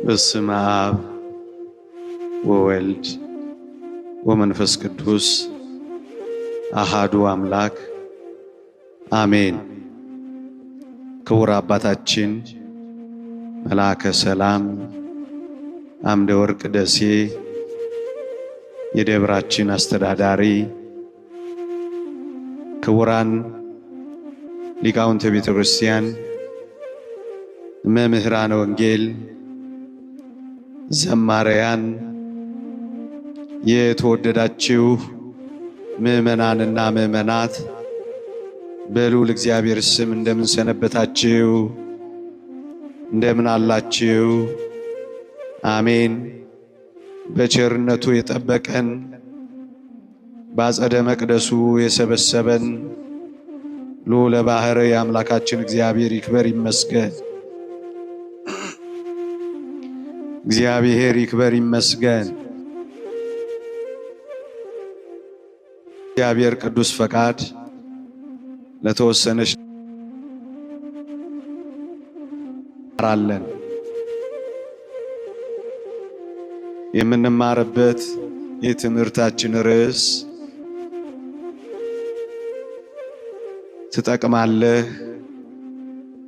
በስመ አብ ወወልድ ወመንፈስ ቅዱስ አሃዱ አምላክ አሜን። ክቡር አባታችን መልአከ ሰላም አምደ ወርቅ ደሴ የደብራችን አስተዳዳሪ፣ ክቡራን ሊቃውንተ ቤተ ክርስቲያን፣ መምህራነ ወንጌል፣ ዘማሪያን፣ የተወደዳችሁ ምእመናንና ምእመናት በልዑል እግዚአብሔር ስም እንደምን ሰነበታችሁ? እንደምን አላችሁ? አሜን። በቸርነቱ የጠበቀን በአጸደ መቅደሱ የሰበሰበን ልዑለ ባሕርይ አምላካችን እግዚአብሔር ይክበር ይመስገን። እግዚአብሔር ይክበር ይመስገን። እግዚአብሔር ቅዱስ ፈቃድ ለተወሰነች አራለን የምንማርበት የትምህርታችን ርዕስ ትጠቅማለህ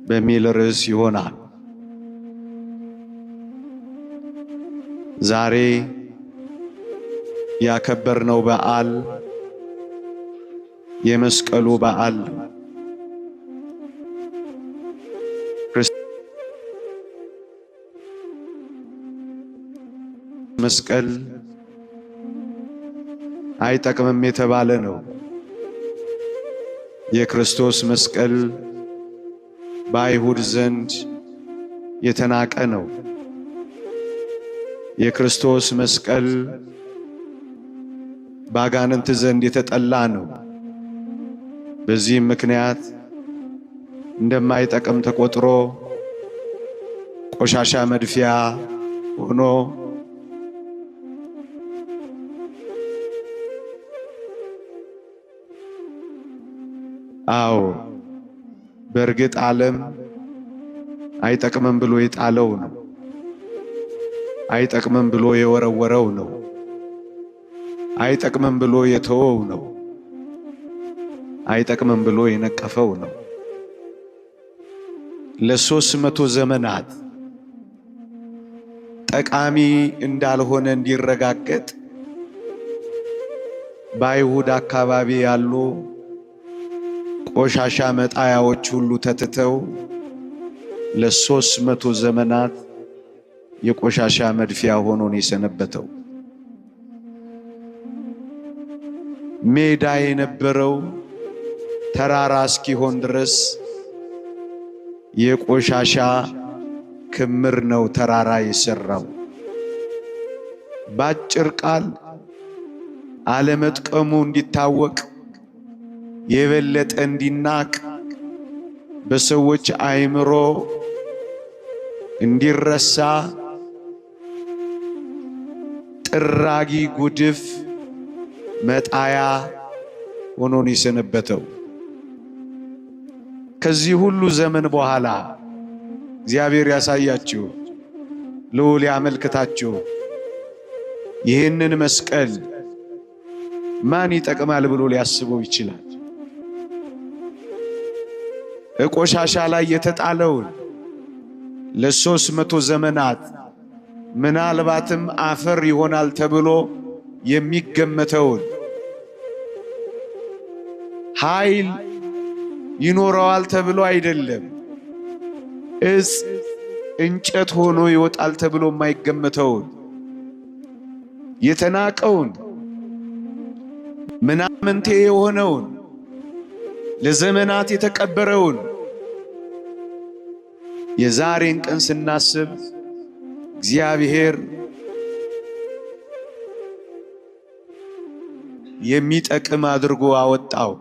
በሚል ርዕስ ይሆናል። ዛሬ ያከበርነው በዓል የመስቀሉ በዓል መስቀል አይጠቅምም የተባለ ነው። የክርስቶስ መስቀል በአይሁድ ዘንድ የተናቀ ነው። የክርስቶስ መስቀል በአጋንንት ዘንድ የተጠላ ነው። በዚህም ምክንያት እንደማይጠቅም ተቆጥሮ ቆሻሻ መድፊያ ሆኖ በእርግጥ ዓለም አይጠቅምም ብሎ የጣለው ነው። አይጠቅምም ብሎ የወረወረው ነው። አይጠቅምም ብሎ የተወው ነው። አይጠቅምም ብሎ የነቀፈው ነው። ለ300 ዘመናት ጠቃሚ እንዳልሆነ እንዲረጋገጥ በአይሁድ አካባቢ ያሉ ቆሻሻ መጣያዎች ሁሉ ተትተው ለ300 ዘመናት የቆሻሻ መድፊያ ሆኖ ነው የሰነበተው። ሜዳ የነበረው ተራራ እስኪሆን ድረስ የቆሻሻ ክምር ነው ተራራ የሰራው። ባጭር ቃል አለመጥቀሙ እንዲታወቅ የበለጠ እንዲናቅ በሰዎች አእምሮ እንዲረሳ ጥራጊ ጉድፍ መጣያ ሆኖ ነው የሰነበተው። ከዚህ ሁሉ ዘመን በኋላ እግዚአብሔር ያሳያችሁ፣ ልዑል ያመልክታችሁ። ይህንን መስቀል ማን ይጠቅማል ብሎ ሊያስበው ይችላል? ቆሻሻ ላይ የተጣለውን ለ300 ዘመናት ምናልባትም አፈር ይሆናል ተብሎ የሚገመተውን ኃይል ይኖረዋል ተብሎ አይደለም፣ እጽ እንጨት ሆኖ ይወጣል ተብሎ የማይገመተውን የተናቀውን ምናምንቴ የሆነውን ለዘመናት የተቀበረውን የዛሬን ቀን ስናስብ እግዚአብሔር የሚጠቅም አድርጎ አወጣው።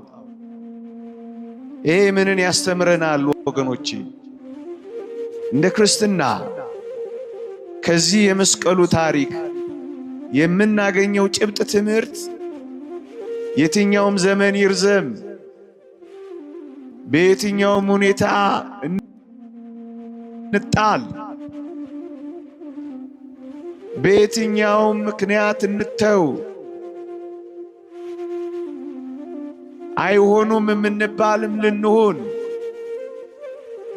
ይሄ ምንን ያስተምረናል ወገኖቼ? እንደ ክርስትና ከዚህ የመስቀሉ ታሪክ የምናገኘው ጭብጥ ትምህርት የትኛውም ዘመን ይርዘም፣ በየትኛውም ሁኔታ እንጣል በየትኛውም ምክንያት እንተው አይሆኑም የምንባልም ልንሆን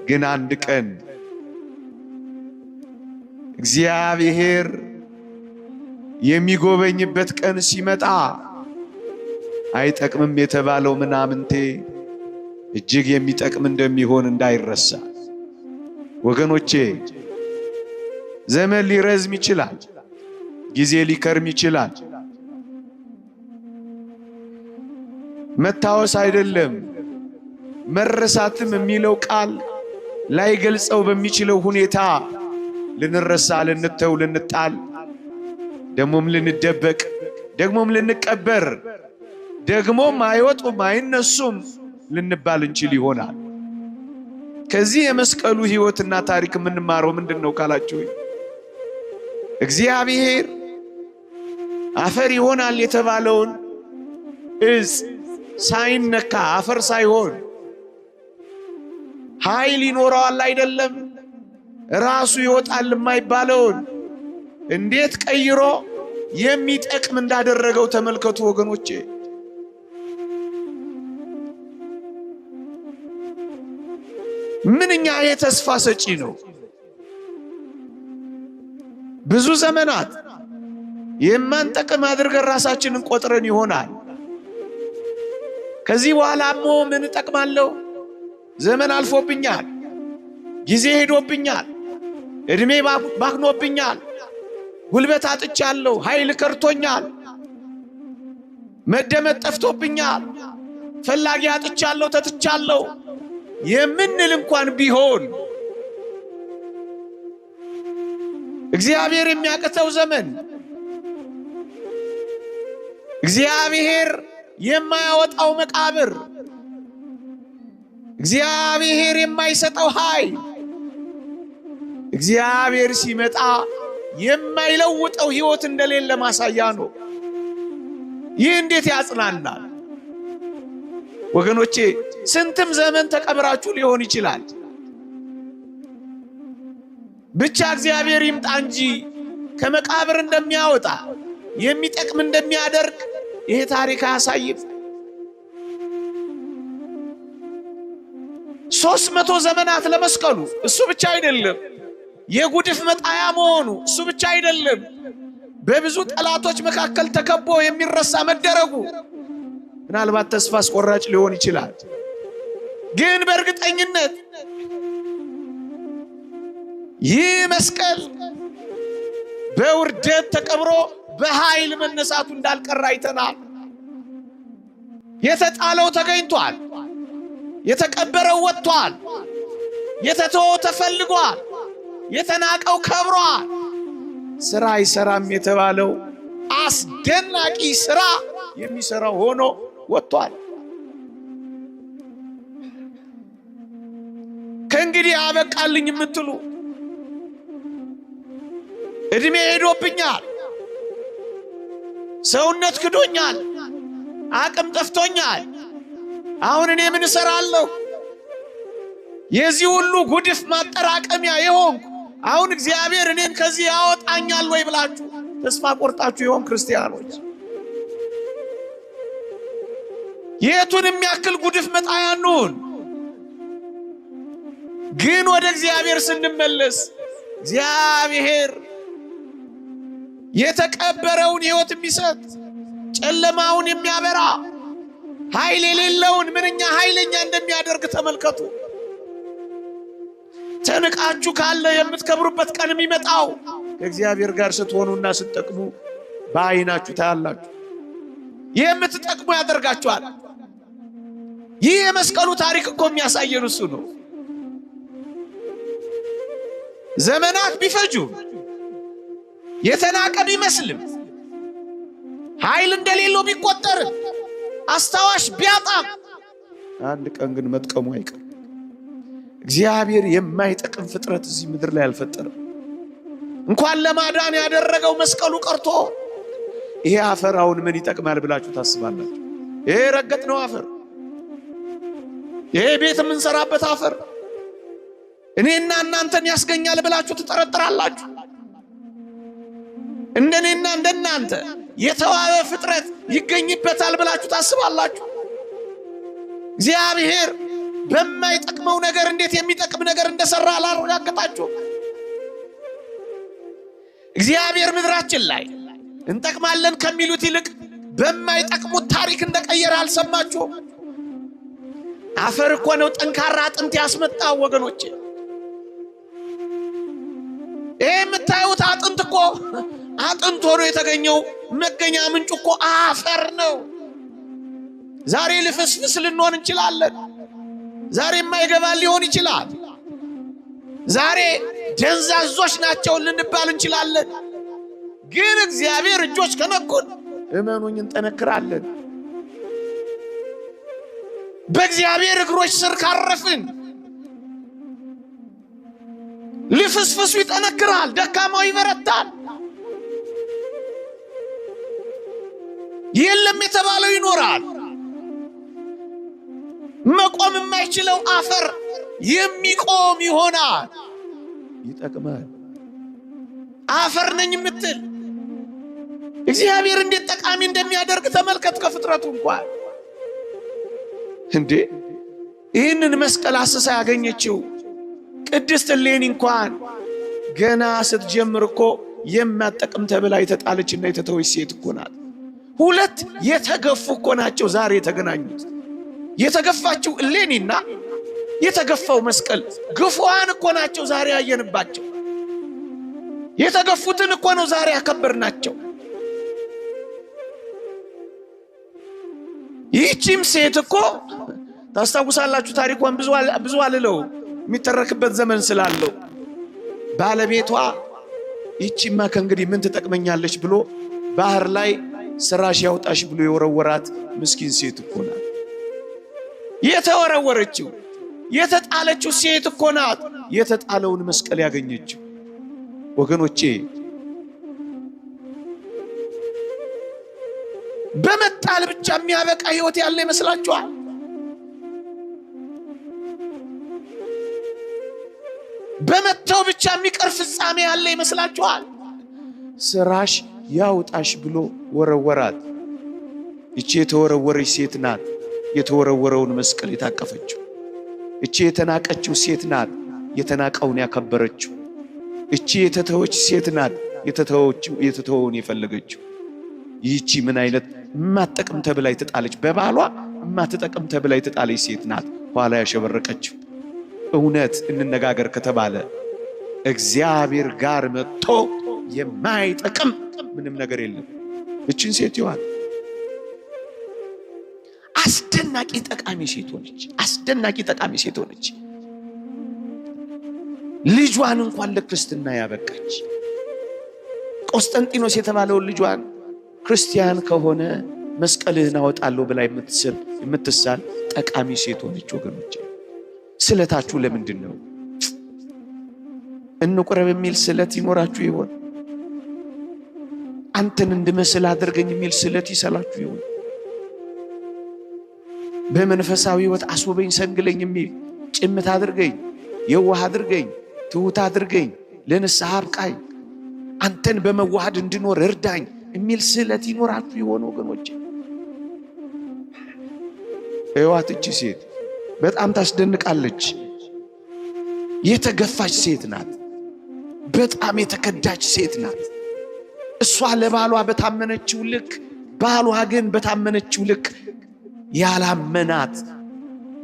ግን አንድ ቀን እግዚአብሔር የሚጎበኝበት ቀን ሲመጣ አይጠቅምም የተባለው ምናምንቴ እጅግ የሚጠቅም እንደሚሆን እንዳይረሳ ወገኖቼ። ዘመን ሊረዝም ይችላል፣ ጊዜ ሊከርም ይችላል። መታወስ አይደለም መረሳትም የሚለው ቃል ላይ ገልጸው በሚችለው ሁኔታ ልንረሳ፣ ልንተው፣ ልንጣል፣ ደግሞም ልንደበቅ፣ ደግሞም ልንቀበር፣ ደግሞም አይወጡም አይነሱም ልንባል እንችል ይሆናል። ከዚህ የመስቀሉ ሕይወትና ታሪክ የምንማረው ምንድነው ካላችሁ እግዚአብሔር አፈር ይሆናል የተባለውን እጽ ሳይነካ አፈር ሳይሆን ኃይል ይኖረዋል አይደለም ራሱ ይወጣል የማይባለውን እንዴት ቀይሮ የሚጠቅም እንዳደረገው ተመልከቱ ወገኖቼ። ምንኛ የተስፋ ሰጪ ነው። ብዙ ዘመናት የማንጠቅም አድርገን ራሳችንን ቆጥረን ይሆናል። ከዚህ በኋላሞ ምን እጠቅማለሁ? ዘመን አልፎብኛል፣ ጊዜ ሄዶብኛል፣ እድሜ ባክኖብኛል፣ ጉልበት አጥቻለሁ፣ ኃይል ከርቶኛል፣ መደመጥ ጠፍቶብኛል፣ ፈላጊ አጥቻለሁ፣ ተትቻለሁ የምንል እንኳን ቢሆን እግዚአብሔር የሚያቅተው ዘመን፣ እግዚአብሔር የማያወጣው መቃብር፣ እግዚአብሔር የማይሰጠው ኃይል፣ እግዚአብሔር ሲመጣ የማይለውጠው ሕይወት እንደሌለ ማሳያ ነው። ይህ እንዴት ያጽናናል ወገኖቼ። ስንትም ዘመን ተቀብራችሁ ሊሆን ይችላል። ብቻ እግዚአብሔር ይምጣ እንጂ ከመቃብር እንደሚያወጣ የሚጠቅም እንደሚያደርግ ይሄ ታሪክ አያሳይም? 300 ዘመናት ለመስቀሉ እሱ ብቻ አይደለም፣ የጉድፍ መጣያ መሆኑ እሱ ብቻ አይደለም፣ በብዙ ጠላቶች መካከል ተከቦ የሚረሳ መደረጉ ምናልባት ተስፋ አስቆራጭ ሊሆን ይችላል። ግን በእርግጠኝነት ይህ መስቀል በውርደት ተቀብሮ በኃይል መነሳቱ እንዳልቀረ አይተናል። የተጣለው ተገኝቷል፣ የተቀበረው ወጥቷል፣ የተተወው ተፈልጓል፣ የተናቀው ከብሯል። ስራ አይሰራም የተባለው አስደናቂ ስራ የሚሰራው ሆኖ ወጥቷል። ከእንግዲህ አበቃልኝ የምትሉ እድሜ ሄዶብኛል፣ ሰውነት ክዶኛል፣ አቅም ጠፍቶኛል፣ አሁን እኔ ምን እሰራለሁ? የዚህ ሁሉ ጉድፍ ማጠራቀሚያ የሆንኩ አሁን እግዚአብሔር እኔን ከዚህ ያወጣኛል ወይ ብላችሁ ተስፋ ቆርጣችሁ ይሆን ክርስቲያኖች? የቱን የሚያክል ጉድፍ መጣያ እንሁን፣ ግን ወደ እግዚአብሔር ስንመለስ እግዚአብሔር የተቀበረውን ሕይወት የሚሰጥ ጨለማውን የሚያበራ ኃይል የሌለውን ምንኛ ኃይለኛ እንደሚያደርግ ተመልከቱ። ተንቃችሁ ካለ የምትከብሩበት ቀን የሚመጣው ከእግዚአብሔር ጋር ስትሆኑና ስትጠቅሙ በዓይናችሁ ታያላችሁ። የምትጠቅሙ ያደርጋችኋል። ይህ የመስቀሉ ታሪክ እኮ የሚያሳየን እሱ ነው። ዘመናት ቢፈጁ የተናቀ ቢመስልም ኃይል እንደሌለው ቢቆጠርም አስታዋሽ ቢያጣም አንድ ቀን ግን መጥቀሙ አይቀርም። እግዚአብሔር የማይጠቅም ፍጥረት እዚህ ምድር ላይ አልፈጠረም። እንኳን ለማዳን ያደረገው መስቀሉ ቀርቶ ይሄ አፈር አሁን ምን ይጠቅማል ብላችሁ ታስባላችሁ? ይሄ ረገጥነው አፈር፣ ይሄ ቤት የምንሰራበት አፈር እኔና እናንተን ያስገኛል ብላችሁ ትጠረጥራላችሁ? እንደኔና እንደናንተ የተዋበ ፍጥረት ይገኝበታል ብላችሁ ታስባላችሁ? እግዚአብሔር በማይጠቅመው ነገር እንዴት የሚጠቅም ነገር እንደሰራ አላረጋገጣችሁ? እግዚአብሔር ምድራችን ላይ እንጠቅማለን ከሚሉት ይልቅ በማይጠቅሙት ታሪክ እንደቀየረ አልሰማችሁ? አፈር እኮ ነው ጠንካራ አጥንት ያስመጣው ወገኖቼ። ይሄ የምታዩት አጥንት እኮ አጥንት ሆኖ የተገኘው መገኛ ምንጭ እኮ አፈር ነው። ዛሬ ልፍስፍስ ልንሆን እንችላለን። ዛሬ የማይገባ ሊሆን ይችላል። ዛሬ ደንዛዞች ናቸው ልንባል እንችላለን። ግን እግዚአብሔር እጆች ከነኩን እመኑኝ እንጠነክራለን። በእግዚአብሔር እግሮች ስር ካረፍን ልፍስፍሱ ይጠነክራል፣ ደካማው ይበረታል። የለም የተባለው ይኖራል። መቆም የማይችለው አፈር የሚቆም ይሆናል። ይጠቅማል። አፈር ነኝ የምትል እግዚአብሔር እንዴት ጠቃሚ እንደሚያደርግ ተመልከት። ከፍጥረቱ እንኳን እንዴ ይህንን መስቀል አስሳ ያገኘችው ቅድስት እሌኒ እንኳን ገና ስትጀምር እኮ የማትጠቅም ተብላ የተጣለችና የተተወች ሴት እኮ ናት። ሁለት የተገፉ እኮ ናቸው ዛሬ የተገናኙት። የተገፋችው እሌኒና የተገፋው መስቀል ግፉዋን እኮ ናቸው ዛሬ ያየንባቸው። የተገፉትን እኮ ነው ዛሬ ያከበርናቸው። ይህቺም ሴት እኮ ታስታውሳላችሁ፣ ታሪኳን ብዙ አልለው የሚተረክበት ዘመን ስላለው ባለቤቷ ይህቺማ ከእንግዲህ ምን ትጠቅመኛለች ብሎ ባህር ላይ ስራሽ ያውጣሽ ብሎ የወረወራት ምስኪን ሴት እኮ ናት። የተወረወረችው የተጣለችው ሴት እኮ ናት የተጣለውን መስቀል ያገኘችው። ወገኖቼ በመጣል ብቻ የሚያበቃ ህይወት ያለ ይመስላችኋል? በመተው ብቻ የሚቀር ፍጻሜ ያለ ይመስላችኋል? ስራሽ ያውጣሽ ብሎ ወረወራት። እቺ የተወረወረች ሴት ናት የተወረወረውን መስቀል የታቀፈችው። እቺ የተናቀችው ሴት ናት የተናቀውን ያከበረችው። እቺ የተተወች ሴት ናት የተተወውን የፈለገችው። ይህቺ ምን አይነት ማትጠቅም ተብላ የተጣለች፣ በባሏ ማትጠቅም ተብላ የተጣለች ሴት ናት ኋላ ያሸበረቀችው። እውነት እንነጋገር ከተባለ እግዚአብሔር ጋር መጥቶ የማይጠቅም ምንም ነገር የለም። እቺን ሴት ይዋል አስደናቂ ጠቃሚ ሴት ሆነች። አስደናቂ ጠቃሚ ሴት ሆነች። ልጇን እንኳን ለክርስትና ያበቃች። ቆስጠንጢኖስ የተባለውን ልጇን ክርስቲያን ከሆነ መስቀልህን አወጣለሁ ብላ የምትሳል ጠቃሚ ሴት ሆነች። ወገኖቼ ስለታችሁ ለምንድን ነው? እንቁረብ የሚል ስለት ይኖራችሁ ይሆን? አንተን እንድመስል አድርገኝ የሚል ስለት ይሰላችሁ ይሆን? በመንፈሳዊ ሕይወት አስውበኝ ሰንግለኝ የሚል ጭምት አድርገኝ፣ የዋህ አድርገኝ፣ ትሁት አድርገኝ፣ ለንስሐ አብቃኝ፣ አንተን በመዋሃድ እንድኖር እርዳኝ የሚል ስለት ይኖራችሁ ይሆን? ወገኖቼ እዋት እቺ ሴት በጣም ታስደንቃለች። የተገፋች ሴት ናት። በጣም የተከዳች ሴት ናት። እሷ ለባሏ በታመነችው ልክ፣ ባሏ ግን በታመነችው ልክ ያላመናት፣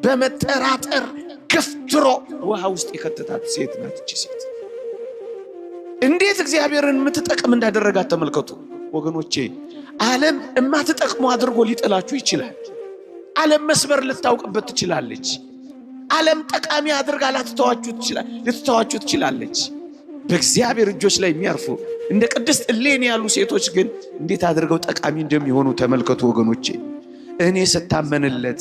በመጠራጠር ገፍትሮ ውሃ ውስጥ የከተታት ሴት ናት እቺ ሴት። እንዴት እግዚአብሔርን የምትጠቅም እንዳደረጋት ተመልከቱ ወገኖቼ። ዓለም የማትጠቅሙ አድርጎ ሊጥላችሁ ይችላል። ዓለም መስበር ልታውቅበት ትችላለች። ዓለም ጠቃሚ አድርጋ ልትተዋችሁ ትችላለች። በእግዚአብሔር እጆች ላይ የሚያርፉ እንደ ቅድስት እሌኒ ያሉ ሴቶች ግን እንዴት አድርገው ጠቃሚ እንደሚሆኑ ተመልከቱ ወገኖቼ። እኔ ስታመንለት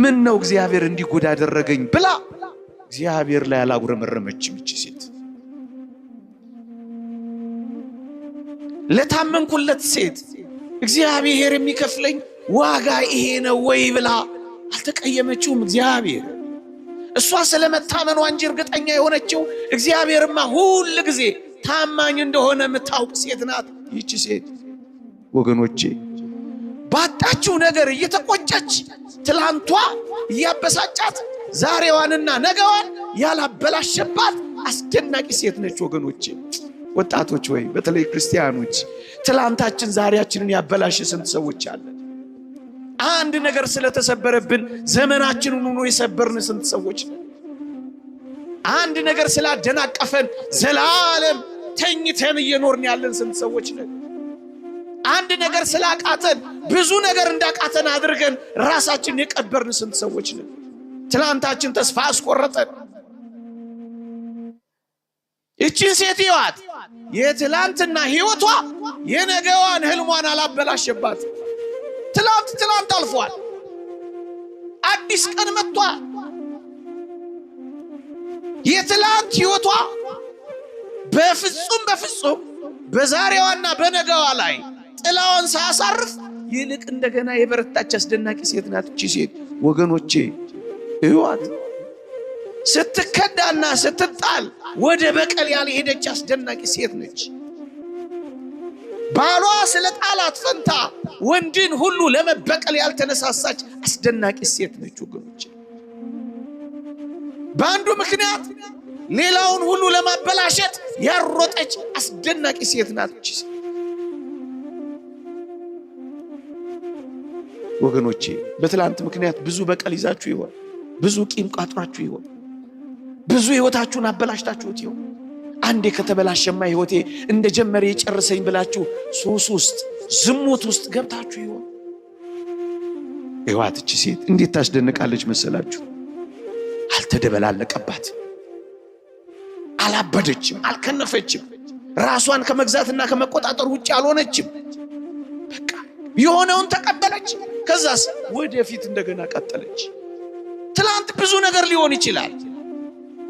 ምን ነው እግዚአብሔር እንዲጎዳ አደረገኝ ብላ እግዚአብሔር ላይ አላጉረመረመችም እቺ ሴት። ለታመንኩለት ሴት እግዚአብሔር የሚከፍለኝ ዋጋ ይሄ ነው ወይ ብላ አልተቀየመችውም። እግዚአብሔር እሷ ስለመታመኗ እንጂ እርግጠኛ የሆነችው እግዚአብሔርማ ሁል ጊዜ ታማኝ እንደሆነ የምታውቅ ሴት ናት ይቺ ሴት። ወገኖቼ ባጣችው ነገር እየተቆጨች ትላንቷ እያበሳጫት ዛሬዋንና ነገዋን ያላበላሸባት አስደናቂ ሴት ነች። ወገኖቼ ወጣቶች ወይ በተለይ ክርስቲያኖች ትላንታችን ዛሬያችንን ያበላሽ ስንት ሰዎች አለ። አንድ ነገር ስለተሰበረብን ዘመናችንን ሆኖ የሰበርን ስንት ሰዎች ነን። አንድ ነገር ስላደናቀፈን ዘላለም ተኝተን እየኖርን ያለን ስንት ሰዎች ነን። አንድ ነገር ስላቃተን ብዙ ነገር እንዳቃተን አድርገን ራሳችንን የቀበርን ስንት ሰዎች ነን። ትላንታችን ተስፋ አስቆረጠን። እቺን ሴት ይዋት የትላንትና ህይወቷ የነገዋን ህልሟን አላበላሸባት። ትላንት አልፏል። አዲስ ቀን መጥቷል። የትላንት ህይወቷ በፍጹም በዛሬዋና በነገዋ ላይ ጥላውን ሳያሳርፍ ይልቅ እንደገና የበረታች አስደናቂ ሴት ናት እቺ ሴት። ወገኖቼ እዩዋት። ስትከዳና ስትጣል ወደ በቀል ያልሄደች አስደናቂ ሴት ነች። ባሏ ስለ ጣላት ፈንታ ወንድን ሁሉ ለመበቀል ያልተነሳሳች አስደናቂ ሴት ነች። ወገኖቼ በአንዱ ምክንያት ሌላውን ሁሉ ለማበላሸት ያሮጠች አስደናቂ ሴት ናት እቺ ሴት። ወገኖቼ በትላንት ምክንያት ብዙ በቀል ይዛችሁ ይሆን? ብዙ ቂም ቋጥራችሁ ይሆን? ብዙ ህይወታችሁን አበላሽታችሁት ይሆን? አንዴ ከተበላሸማ ህይወቴ እንደጀመረ የጨርሰኝ ብላችሁ ሱስ ውስጥ ዝሙት ውስጥ ገብታችሁ ይሆን? ይዋት እቺ ሴት እንዴት ታስደንቃለች መሰላችሁ? አልተደበላለቀባት፣ አላበደችም፣ አልከነፈችም። ራሷን ከመግዛትና ከመቆጣጠር ውጭ አልሆነችም። በቃ የሆነውን ተቀበለች። ከዛስ ወደፊት እንደገና ቀጠለች። ትላንት ብዙ ነገር ሊሆን ይችላል፣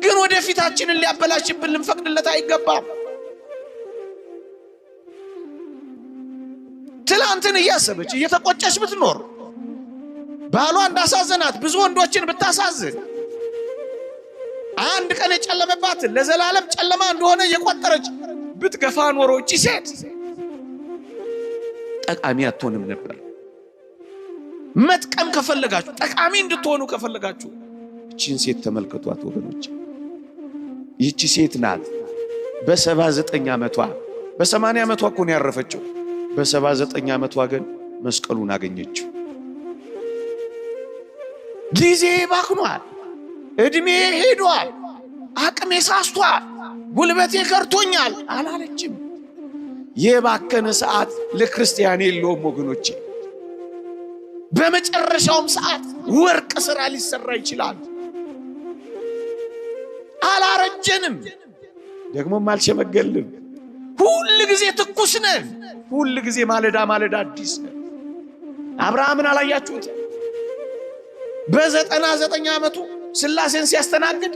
ግን ወደፊታችንን ሊያበላሽብን ልንፈቅድለት አይገባም። ትላንትን እያሰበች እየተቆጨች ብትኖር ባሏ እንዳሳዘናት ብዙ ወንዶችን ብታሳዝን አንድ ቀን የጨለመባትን ለዘላለም ጨለማ እንደሆነ እየቆጠረች ብትገፋ ኖሮ እቺ ሴት ጠቃሚ አትሆንም ነበር። መጥቀም ከፈለጋችሁ ጠቃሚ እንድትሆኑ ከፈለጋችሁ እቺን ሴት ተመልከቷት ወገኖች። ይቺ ሴት ናት በ79 ዓመቷ በ80 ዓመቷ እኮ ነው ያረፈችው። በ79 ዓመቷ ግን መስቀሉን አገኘችው። ጊዜ ባክኗል፣ እድሜ ሄዷል፣ አቅሜ ሳስቷል፣ ጉልበቴ ከርቶኛል አላለችም። የባከነ ሰዓት ለክርስቲያን የለውም ወገኖቼ። በመጨረሻውም ሰዓት ወርቅ ስራ ሊሰራ ይችላል። አላረጀንም፣ ደግሞም አልሸመገልንም። ሁሉ ጊዜ ትኩስ ነን። ሁሉ ጊዜ ማለዳ አዲስ ነን። አብርሃምን አላያችሁት? በ99 ዓመቱ ስላሴን ሲያስተናግድ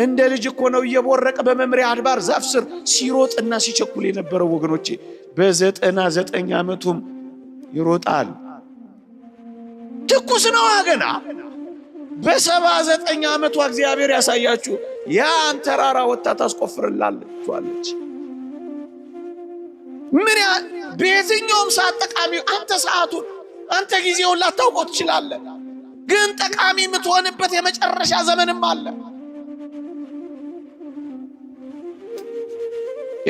እንደ ልጅ እኮ ነው እየቦረቀ በመምሪያ አድባር ዛፍ ስር ሲሮጥና ሲቸኩል የነበረው ወገኖቼ። በ99 ዓመቱም ይሮጣል። ትኩስ ነው ገና። በ79 ዓመቷ እግዚአብሔር ያሳያችሁ ያን ተራራ ወጣ ታስቆፍርላለች። ምን ያ በየትኛውም ሰዓት ጠቃሚ አንተ ሰዓቱን አንተ ጊዜውን ላታውቀው ትችላለህ፣ ግን ጠቃሚ የምትሆንበት የመጨረሻ ዘመንም አለ።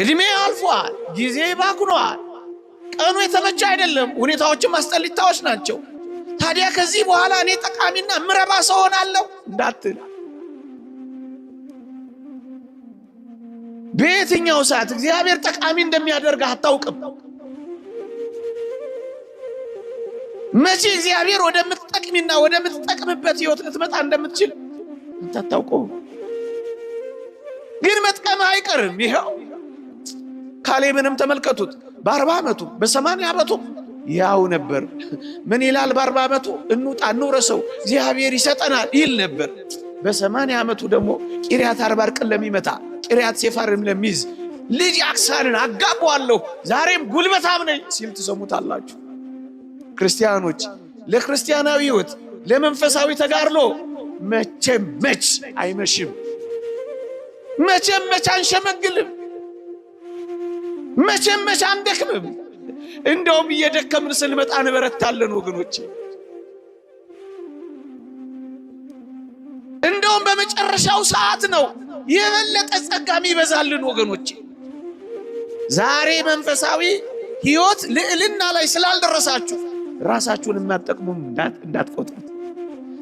እድሜ አልፏል፣ ጊዜ ባክኗል፣ ቀኑ የተመቸ አይደለም፣ ሁኔታዎችም አስጠሊታዎች ናቸው። ታዲያ ከዚህ በኋላ እኔ ጠቃሚና ምረባ ሰው ሆናለሁ እንዳትል። በየትኛው ሰዓት እግዚአብሔር ጠቃሚ እንደሚያደርግ አታውቅም። መቼ እግዚአብሔር ወደምትጠቅሚና ወደምትጠቅምበት ህይወት ልትመጣ እንደምትችል አታውቀው። ግን መጥቀም አይቀርም። ይሄው ካሌብንም ተመልከቱት። በ40 ዓመቱ በ80 ዓመቱ ያው ነበር። ምን ይላል? በ40 ዓመቱ እንውጣ እንውረሰው እግዚአብሔር ይሰጠናል ይል ነበር። በ80 ዓመቱ ደግሞ ቂርያት አርባቅን ለሚመታ ቂርያት ሴፋርም ለሚይዝ ልጅ አክሳንን አጋባዋለሁ ዛሬም ጉልበታም ነኝ ሲል ትሰሙታላችሁ። ክርስቲያኖች ለክርስቲያናዊ ህይወት ለመንፈሳዊ ተጋድሎ መቼም አይመሽም፣ መቼም አንሸመግልም። መቼም አንደክምም። እንደውም እየደከምን ስንመጣ እንበረታለን ወገኖቼ። እንደውም በመጨረሻው ሰዓት ነው የበለጠ ጸጋም ይበዛልን ወገኖቼ። ዛሬ መንፈሳዊ ሕይወት ልዕልና ላይ ስላልደረሳችሁ ራሳችሁን የማትጠቅሙም እንዳትቆጥሩት።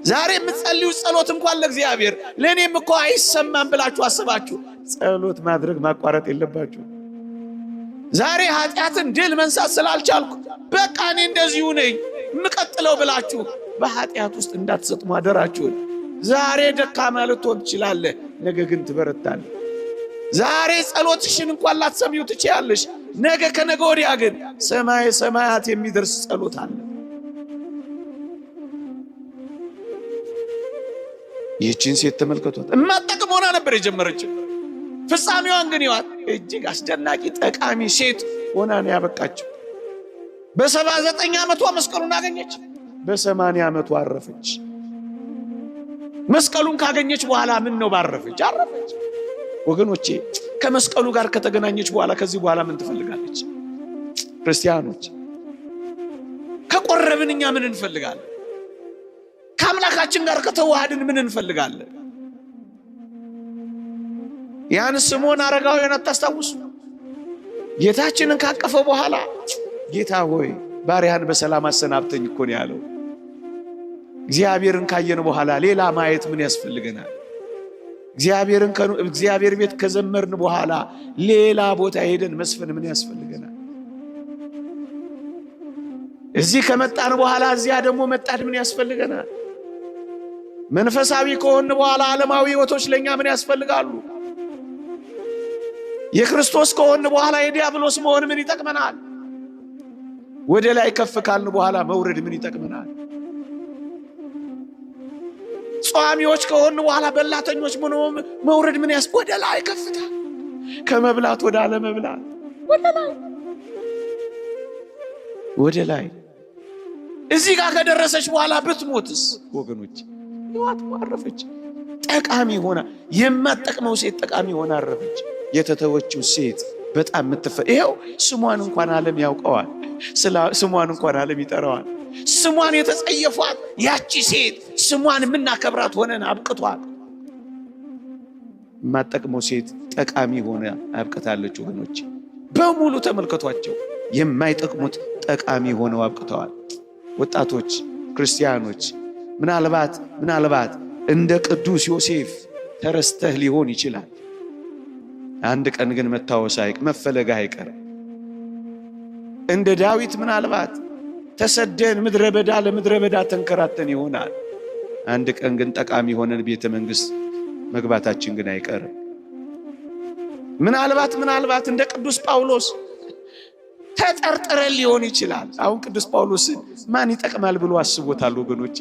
ዛሬ የምትጸልዩ ጸሎት እንኳን ለእግዚአብሔር ለእኔም እኮ አይሰማም ብላችሁ አስባችሁ ጸሎት ማድረግ ማቋረጥ የለባችሁ። ዛሬ ኃጢአትን ድል መንሳት ስላልቻልኩ በቃ እኔ እንደዚሁ ነኝ የምቀጥለው ብላችሁ በኃጢአት ውስጥ እንዳትሰጥሙ አደራችሁን። ዛሬ ደካማ ልትሆን ትችላለህ፣ ነገ ግን ትበረታለህ። ዛሬ ጸሎትሽን እንኳን ላትሰሚው ትችያለሽ፣ ነገ ከነገ ወዲያ ግን ሰማይ ሰማያት የሚደርስ ጸሎት አለ። ይህችን ሴት ተመልከቷት። እማጠቅም ሆና ነበር የጀመረችው። ፍጻሜዋን ግን ይዋት እጅግ አስደናቂ ጠቃሚ ሴት ሆና ነው ያበቃችው። በ79 ዓመቷ መስቀሉን አገኘች። በ80 ዓመቷ አረፈች። መስቀሉን ካገኘች በኋላ ምን ነው ባረፈች? አረፈች። ወገኖቼ ከመስቀሉ ጋር ከተገናኘች በኋላ ከዚህ በኋላ ምን ትፈልጋለች? ክርስቲያኖች ከቆረብን እኛ ምን እንፈልጋለን? ከአምላካችን ጋር ከተዋሃድን ምን እንፈልጋለን? ያን ስምዖን አረጋዊን አታስታውሱ? ጌታችንን ካቀፈ በኋላ ጌታ ሆይ ባሪያን በሰላም አሰናብተኝ እኮ ነው ያለው። እግዚአብሔርን ካየን በኋላ ሌላ ማየት ምን ያስፈልገናል? እግዚአብሔር ቤት ከዘመርን በኋላ ሌላ ቦታ ሄደን መስፈን ምን ያስፈልገናል? እዚህ ከመጣን በኋላ እዚያ ደግሞ መጣድ ምን ያስፈልገናል? መንፈሳዊ ከሆን በኋላ ዓለማዊ ሕይወቶች ለኛ ምን ያስፈልጋሉ? የክርስቶስ ከሆን በኋላ የዲያብሎስ መሆን ምን ይጠቅመናል? ወደ ላይ ከፍ ካልን በኋላ መውረድ ምን ይጠቅመናል? ጿሚዎች ከሆን በኋላ በላተኞች መውረድ ምን ወደ ላይ ከፍታ፣ ከመብላት ወደ አለመብላት፣ ወደ ላይ እዚህ ጋር ከደረሰች በኋላ ብትሞትስ ወገኖች? ሕይወት አረፈች። ጠቃሚ ሆና የማትጠቅመው ሴት ጠቃሚ ሆና አረፈች። የተተወችው ሴት በጣም ይሄው ስሟን እንኳን ዓለም ያውቀዋል። ስሟን እንኳን ዓለም ይጠራዋል። ስሟን የተጸየፏት ያቺ ሴት ስሟን የምናከብራት ሆነን አብቅቷል። የማትጠቅመው ሴት ጠቃሚ ሆነ አብቅታለች። ወገኖች በሙሉ ተመልከቷቸው። የማይጠቅሙት ጠቃሚ ሆነው አብቅተዋል። ወጣቶች ክርስቲያኖች ምናልባት እንደ ቅዱስ ዮሴፍ ተረስተህ ሊሆን ይችላል። አንድ ቀን ግን መታወስ መፈለግ አይቀርም። እንደ ዳዊት ምናልባት ተሰደን ምድረ በዳ ለምድረ በዳ ተንከራተን ይሆናል። አንድ ቀን ግን ጠቃሚ ሆነን ቤተ መንግሥት መግባታችን ግን አይቀርም። ምናልባት እንደ ቅዱስ ጳውሎስ ተጠርጥረን ሊሆን ይችላል። አሁን ቅዱስ ጳውሎስን ማን ይጠቅማል ብሎ አስቦታል ወገኖቼ?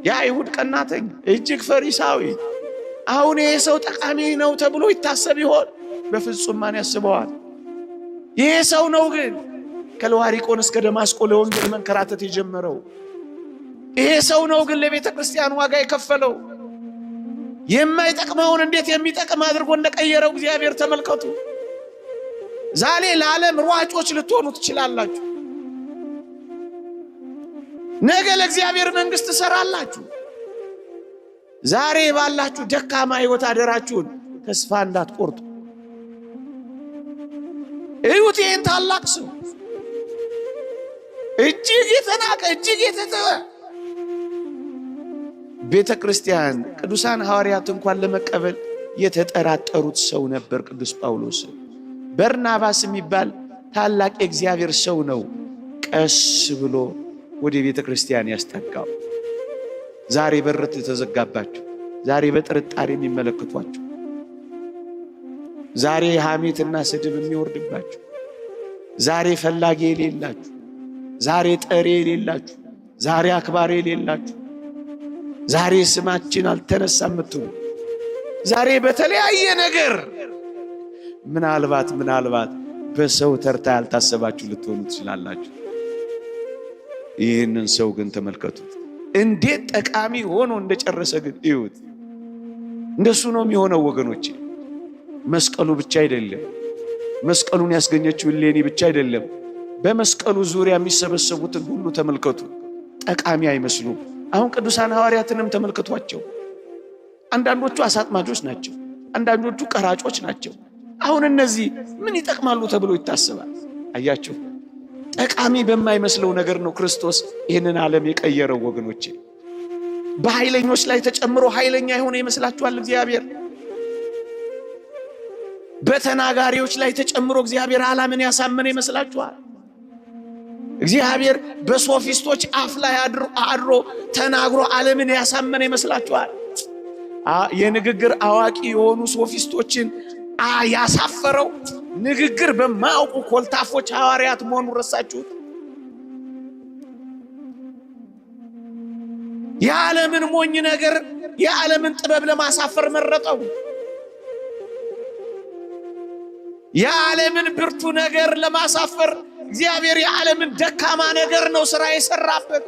የአይሁድ ቀናተኛ እጅግ ፈሪሳዊ። አሁን ይሄ ሰው ጠቃሚ ነው ተብሎ ይታሰብ ይሆን? በፍጹም ማን ያስበዋል? ይሄ ሰው ነው ግን ከለዋሪቆን እስከ ደማስቆ ለወንጌል መንከራተት የጀመረው። ይሄ ሰው ነው ግን ለቤተ ክርስቲያን ዋጋ የከፈለው። የማይጠቅመውን እንዴት የሚጠቅም አድርጎ እንደቀየረው እግዚአብሔር ተመልከቱ። ዛሬ ለዓለም ሯጮች ልትሆኑ ትችላላችሁ። ነገ ለእግዚአብሔር መንግሥት ትሰራላችሁ። ዛሬ ባላችሁ ደካማ ሕይወት አደራችሁን ተስፋ እንዳትቆርጡ። እዩት ይህን ታላቅ ሰው፣ እጅግ የተናቀ እጅግ የተተወ። ቤተ ክርስቲያን ቅዱሳን ሐዋርያት እንኳን ለመቀበል የተጠራጠሩት ሰው ነበር ቅዱስ ጳውሎስ። በርናባስ የሚባል ታላቅ የእግዚአብሔር ሰው ነው ቀስ ብሎ ወደ ቤተ ክርስቲያን ያስጠጋው። ዛሬ በር ተዘጋባችሁ፣ ዛሬ በጥርጣሬ የሚመለከቷችሁ፣ ዛሬ ሐሜትና ስድብ የሚወርድባችሁ፣ ዛሬ ፈላጊ የሌላችሁ፣ ዛሬ ጠሪ የሌላችሁ፣ ዛሬ አክባሪ የሌላችሁ፣ ዛሬ ስማችን አልተነሳም የምትሉ፣ ዛሬ በተለያየ ነገር ምናልባት በሰው ተርታ ያልታሰባችሁ ልትሆኑ ትችላላችሁ። ይህንን ሰው ግን ተመልከቱት፣ እንዴት ጠቃሚ ሆኖ እንደጨረሰ ግን እዩት። እንደሱ ነው የሚሆነው ወገኖቼ። መስቀሉ ብቻ አይደለም፣ መስቀሉን ያስገኘችው እሌኒ ብቻ አይደለም። በመስቀሉ ዙሪያ የሚሰበሰቡትን ሁሉ ተመልከቱ። ጠቃሚ አይመስሉም። አሁን ቅዱሳን ሐዋርያትንም ተመልከቷቸው። አንዳንዶቹ አሳጥማጆች ናቸው፣ አንዳንዶቹ ቀራጮች ናቸው። አሁን እነዚህ ምን ይጠቅማሉ ተብሎ ይታሰባል? አያችሁ፣ ጠቃሚ በማይመስለው ነገር ነው ክርስቶስ ይህንን ዓለም የቀየረው። ወገኖቼ በኃይለኞች ላይ ተጨምሮ ኃይለኛ የሆነ ይመስላችኋል እግዚአብሔር? በተናጋሪዎች ላይ ተጨምሮ እግዚአብሔር ዓለምን ያሳመነ ይመስላችኋል? እግዚአብሔር በሶፊስቶች አፍ ላይ አድሮ ተናግሮ ዓለምን ያሳመነ ይመስላችኋል? የንግግር አዋቂ የሆኑ ሶፊስቶችን ያሳፈረው ንግግር በማያውቁ ኮልታፎች ሐዋርያት መሆኑን ረሳችሁት? የዓለምን ሞኝ ነገር የዓለምን ጥበብ ለማሳፈር መረጠው። የዓለምን ብርቱ ነገር ለማሳፈር እግዚአብሔር የዓለምን ደካማ ነገር ነው ሥራ የሰራበት።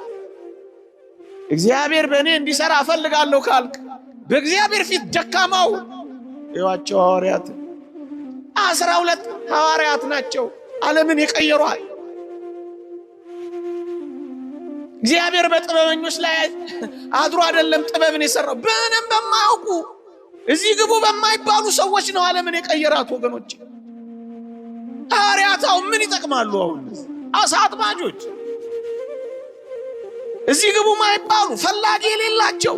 እግዚአብሔር በእኔ እንዲሰራ እፈልጋለሁ ካልክ በእግዚአብሔር ፊት ደካማው ይዋቸው ሐዋርያት 12 ሐዋርያት ናቸው ዓለምን የቀየሯል። እግዚአብሔር በጥበበኞች ላይ አድሮ አይደለም ጥበብን የሰራው፣ ምንም በማያውቁ እዚህ ግቡ በማይባሉ ሰዎች ነው ዓለምን የቀየራት። ወገኖች ሐዋርያታው ምን ይጠቅማሉ? አሁን አሳ አጥማጆች፣ እዚህ ግቡ ማይባሉ ፈላጊ የሌላቸው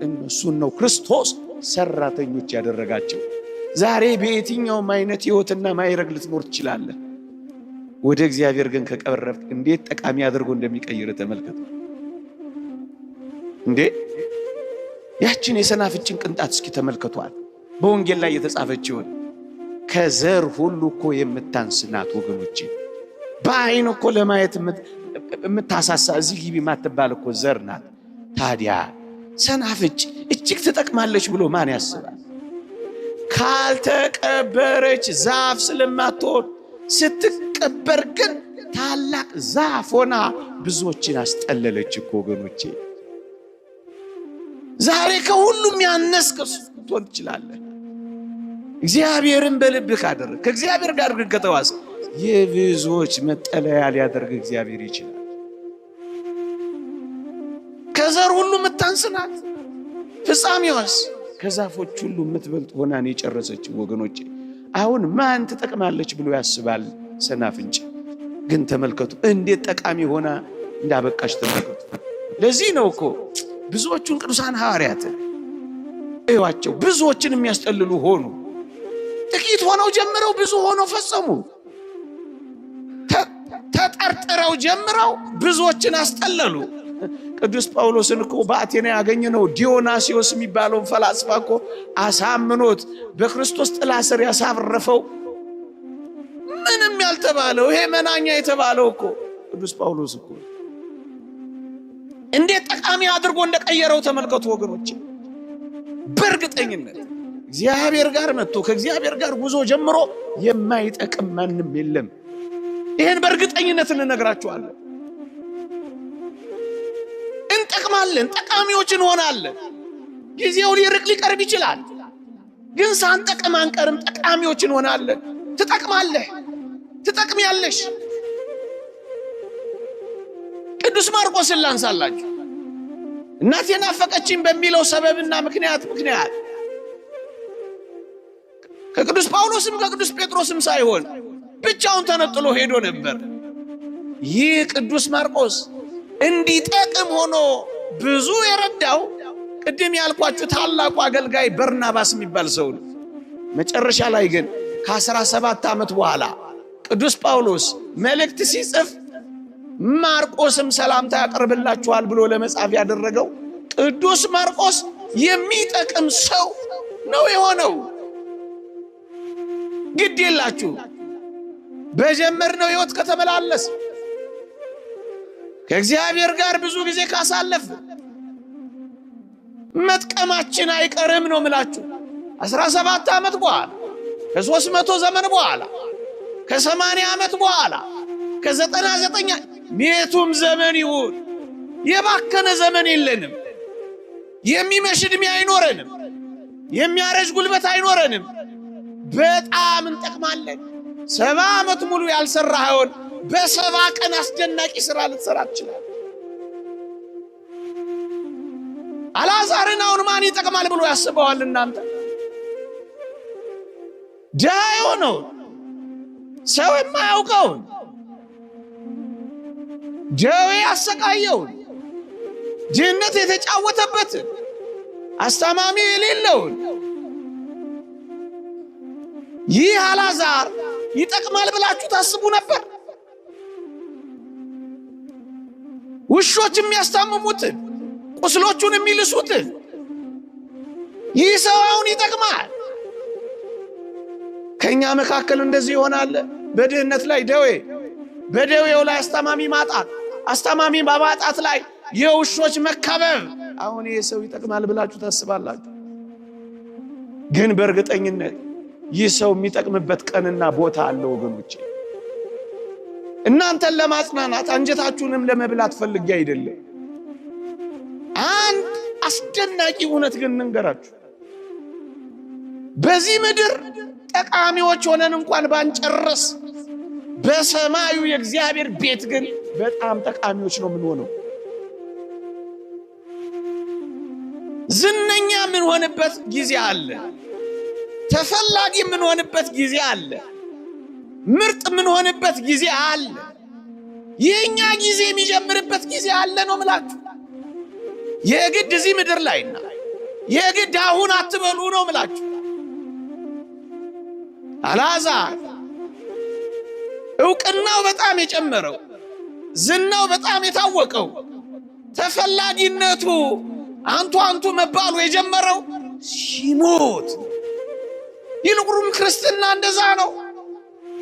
እነሱን ነው ክርስቶስ ሰራተኞች ያደረጋቸው። ዛሬ በየትኛውም አይነት ሕይወትና ማይረግ ልትኖር ትችላለህ። ወደ እግዚአብሔር ግን ከቀረብክ እንዴት ጠቃሚ አድርጎ እንደሚቀይር ተመልከቱ። እንዴ ያችን የሰናፍጭን ቅንጣት እስኪ ተመልከቷል። በወንጌል ላይ የተጻፈችውን ከዘር ሁሉ እኮ የምታንስ ናት ወገኖቼ። በአይን እኮ ለማየት የምታሳሳ እዚህ ግቢ ማትባል እኮ ዘር ናት። ታዲያ ሰናፍጭ እጅግ ትጠቅማለች ብሎ ማን ያስባል? ካልተቀበረች ዛፍ ስለማትሆን ስትቀበር ግን ታላቅ ዛፍ ሆና ብዙዎችን አስጠለለች እኮ ወገኖቼ። ዛሬ ከሁሉም ያነስክ ትሆን ትችላለህ። እግዚአብሔርን በልብህ ካደረግህ ከእግዚአብሔር ጋር ግን ከተዋስ የብዙዎች መጠለያ ሊያደርግ እግዚአብሔር ይችላል። ከዘር ሁሉ የምታንስ ናት። ፍጻሜዋስ ከዛፎች ሁሉ የምትበልጥ ሆናን የጨረሰችው ወገኖቼ። አሁን ማን ትጠቅማለች ብሎ ያስባል ሰናፍጭ? ግን ተመልከቱ እንዴት ጠቃሚ ሆና እንዳበቃች ተመልከቱ። ለዚህ ነው እኮ ብዙዎቹን ቅዱሳን ሐዋርያትን እዩዋቸው፣ ብዙዎችን የሚያስጠልሉ ሆኑ። ጥቂት ሆነው ጀምረው ብዙ ሆነው ፈጸሙ። ተጠርጥረው ጀምረው ብዙዎችን አስጠለሉ። ቅዱስ ጳውሎስን እኮ በአቴና ያገኘነው ዲዮናስዮስ የሚባለውን ፈላስፋ እኮ አሳምኖት በክርስቶስ ጥላ ስር ያሳረፈው ምንም ያልተባለው ይሄ መናኛ የተባለው እኮ ቅዱስ ጳውሎስ እኮ እንዴት ጠቃሚ አድርጎ እንደቀየረው ተመልከቱ ወገኖች። በእርግጠኝነት እግዚአብሔር ጋር መጥቶ ከእግዚአብሔር ጋር ጉዞ ጀምሮ የማይጠቅም ማንም የለም። ይሄን በእርግጠኝነት እንነግራችኋለን። እንጠቅማለን፣ ጠቃሚዎች እንሆናለን። ጊዜው ሊርቅ ሊቀርብ ይችላል፣ ግን ሳንጠቅም አንቀርም። ጠቃሚዎች እንሆናለን። ትጠቅማለህ፣ ትጠቅሚያለሽ። ቅዱስ ማርቆስን ላንሳላችሁ። እናቴ ናፈቀችኝ በሚለው ሰበብና ምክንያት ከቅዱስ ጳውሎስም ከቅዱስ ጴጥሮስም ሳይሆን ብቻውን ተነጥሎ ሄዶ ነበር። ይህ ቅዱስ ማርቆስ እንዲጠቅም ሆኖ ብዙ የረዳው ቅድም ያልኳችሁ ታላቁ አገልጋይ በርናባስ የሚባል ሰው ነው። መጨረሻ ላይ ግን ከ17 ዓመት በኋላ ቅዱስ ጳውሎስ መልእክት ሲጽፍ ማርቆስም ሰላምታ ያቀርብላችኋል ብሎ ለመጻፍ ያደረገው ቅዱስ ማርቆስ የሚጠቅም ሰው ነው የሆነው። ግድ የላችሁ በጀመርነው ሕይወት ከተመላለስ ከእግዚአብሔር ጋር ብዙ ጊዜ ካሳለፍ መጥቀማችን አይቀርም ነው ምላችሁ። 17 ዓመት በኋላ ከ300 ዘመን በኋላ ከ80 ዓመት በኋላ ከ99 ሜቱም ዘመን ይሁን የባከነ ዘመን የለንም። የሚመሽ ዕድሜ አይኖረንም። የሚያረጅ ጉልበት አይኖረንም። በጣም እንጠቅማለን። 70 ዓመት ሙሉ ያልሰራኸውን በ70 ቀን አስደናቂ ሥራ ልትሰራ ትችላለህ። አልዓዛርን አሁን ማን ይጠቅማል ብሎ ያስበዋል? እናንተ ድሃ የሆነውን ሰው የማያውቀውን ደዌ ያሰቃየውን ድህነት የተጫወተበትን አስተማሚ የሌለውን ይህ አልዓዛር ይጠቅማል ብላችሁ ታስቡ ነበር? ውሾች የሚያስታምሙትን ቁስሎቹን የሚልሱትን ይህ ሰው አሁን ይጠቅማል? ከኛ መካከል እንደዚህ ይሆናል። በድህነት ላይ ደዌ፣ በደዌው ላይ አስተማሚ ማጣት፣ አስተማሚ በማጣት ላይ የውሾች መከበብ። አሁን ይህ ሰው ይጠቅማል ብላችሁ ታስባላችሁ? ግን በእርግጠኝነት ይህ ሰው የሚጠቅምበት ቀንና ቦታ አለ ወገኖቼ። እናንተን ለማጽናናት አንጀታችሁንም ለመብላት ፈልጌ አይደለም። አንድ አስደናቂ እውነት ግን እንገራችሁ። በዚህ ምድር ጠቃሚዎች ሆነን እንኳን ባንጨርስ በሰማዩ የእግዚአብሔር ቤት ግን በጣም ጠቃሚዎች ነው የምንሆነው። ዝነኛ የምንሆንበት ጊዜ አለ። ተፈላጊ የምንሆንበት ጊዜ አለ። ምርጥ የምንሆንበት ጊዜ አለ። የኛ ጊዜ የሚጀምርበት ጊዜ አለ ነው ምላችሁ። የግድ እዚህ ምድር ላይና የግድ አሁን አትበሉ ነው ምላችሁ። አልዓዛር ዕውቅናው በጣም የጨመረው፣ ዝናው በጣም የታወቀው፣ ተፈላጊነቱ አንቱ አንቱ መባሉ የጀመረው ሲሞት። ይልቁንም ክርስትና እንደዛ ነው።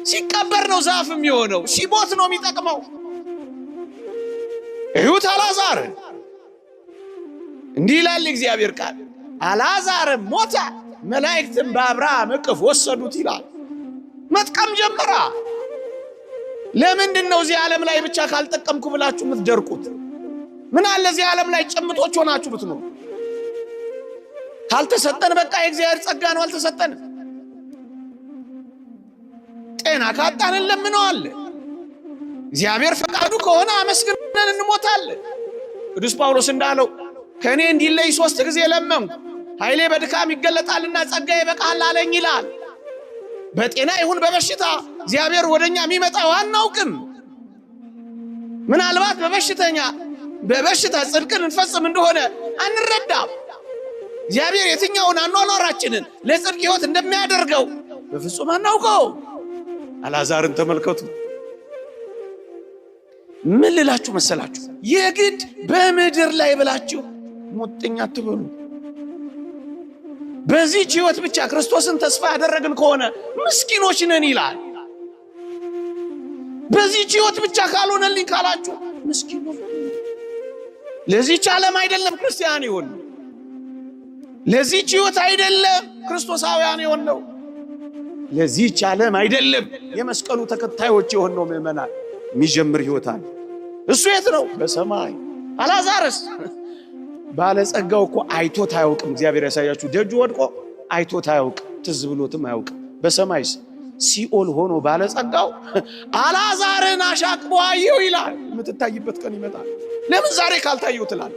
ሲቀበር ነው ዛፍ የሚሆነው፣ ሲሞት ነው የሚጠቅመው። እዩት አልዓዛር። እንዲህ ይላል እግዚአብሔር ቃል፣ አልዓዛር ሞተ፣ መላእክትም በአብርሃም እቅፍ ወሰዱት ይላል። መጥቀም ጀመራ። ለምንድን ነው እዚህ ዓለም ላይ ብቻ ካልጠቀምኩ ብላችሁ የምትደርቁት? ምን አለ እዚህ ዓለም ላይ ጭምቶች ሆናችሁ ብትኖሩ? ካልተሰጠን በቃ የእግዚአብሔር ጸጋ ነው፣ አልተሰጠንም። ጤና ካጣን እንለምነዋለን። እግዚአብሔር ፈቃዱ ከሆነ አመስግነን እንሞታለን። ቅዱስ ጳውሎስ እንዳለው ከእኔ እንዲለይ 3 ጊዜ ለመንኩ፣ ኃይሌ በድካም ይገለጣልና ጸጋዬ ይበቃል አለኝ ይላል። በጤና ይሁን በበሽታ እግዚአብሔር ወደኛ የሚመጣው አናውቅም። ምናልባት በበሽታ ጽድቅን እንፈጽም እንደሆነ አንረዳም። እግዚአብሔር የትኛውን አኗኗራችንን ለጽድቅ ሕይወት እንደሚያደርገው በፍጹም አናውቀው። አልዓዛርን ተመልከቱ። ምን ልላችሁ መሰላችሁ? የግድ በምድር ላይ ብላችሁ ሙጥኝ አትበሉ። በዚህች ሕይወት ብቻ ክርስቶስን ተስፋ ያደረግን ከሆነ ምስኪኖች ነን ይላል። በዚህች ሕይወት ብቻ ካልሆነልኝ ካላችሁ ምስኪኖች። ለዚህች ዓለም አይደለም ክርስቲያን ይሆን፣ ለዚህች ሕይወት አይደለም ክርስቶሳውያን ይሆን ነው። ለዚህች ዓለም አይደለም የመስቀሉ ተከታዮች የሆን ነው ምእመናን የሚጀምር ሕይወት አለ። እሱ የት ነው? በሰማይ። አልዓዛርስ ባለጸጋው እኮ አይቶት አያውቅም። እግዚአብሔር ያሳያችሁ። ደጁ ወድቆ አይቶት አያውቅም፣ ትዝ ብሎትም አያውቅም። በሰማይስ ሲኦል ሆኖ ባለጸጋው አልዓዛርን አሻቅቦ አየው ይላል። የምትታይበት ቀን ይመጣል። ለምን ዛሬ ካልታየው ትላል?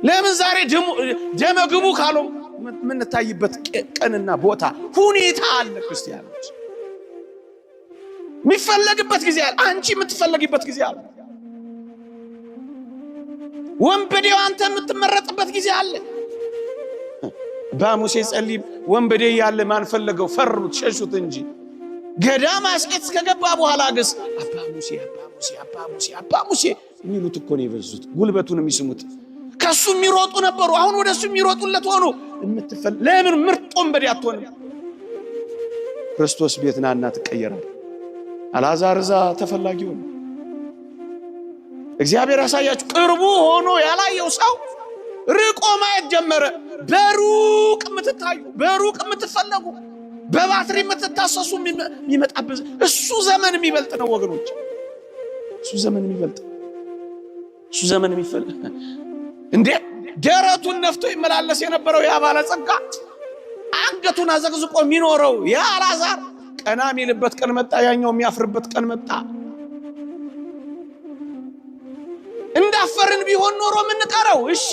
ለምን ዛሬ ደመግቡ ካለው የምንታይበት ቀንና ቦታ ሁኔታ አለ። ክርስቲያኖች የሚፈለግበት ጊዜ አለ። አንቺ የምትፈለግበት ጊዜ አለ። ወንበዴው አንተ የምትመረጥበት ጊዜ አለ። በሙሴ ጸሊም ወንበዴ ያለ ማን ፈለገው? ፈሩት፣ ሸሹት እንጂ ገዳም አስቄጥስ ከገባ በኋላ ግስ አባ ሙሴ የሚሉት እኮ ነው የበዙት። ጉልበቱን የሚስሙት ከሱ የሚሮጡ ነበሩ። አሁን ወደሱ የሚሮጡለት ሆኑ። ለምን ምርጥ ወንበዴ አትሆንም? ክርስቶስ ቤት ናና ትቀየራል። አልዓዛር እዛ ተፈላጊ ሆነ። እግዚአብሔር ያሳያችሁ። ቅርቡ ሆኖ ያላየው ሰው ርቆ ማየት ጀመረ። በሩቅ የምትታዩ፣ በሩቅ የምትፈለጉ፣ በባትሪ የምትታሰሱ የሚመጣበት እሱ ዘመን የሚበልጥ ነው ወገኖች። እሱ ዘመን የሚበልጥ፣ እሱ ዘመን የሚፈልጥ እንዴ! ደረቱን ነፍቶ ይመላለስ የነበረው ያ ባለጸጋ፣ አንገቱን አዘቅዝቆ የሚኖረው ያ አልዓዛር ቀና የሚልበት ቀን መጣ፣ ያኛው የሚያፍርበት ቀን መጣ። እንዳፈርን ቢሆን ኖሮ የምንቀረው እሺ፣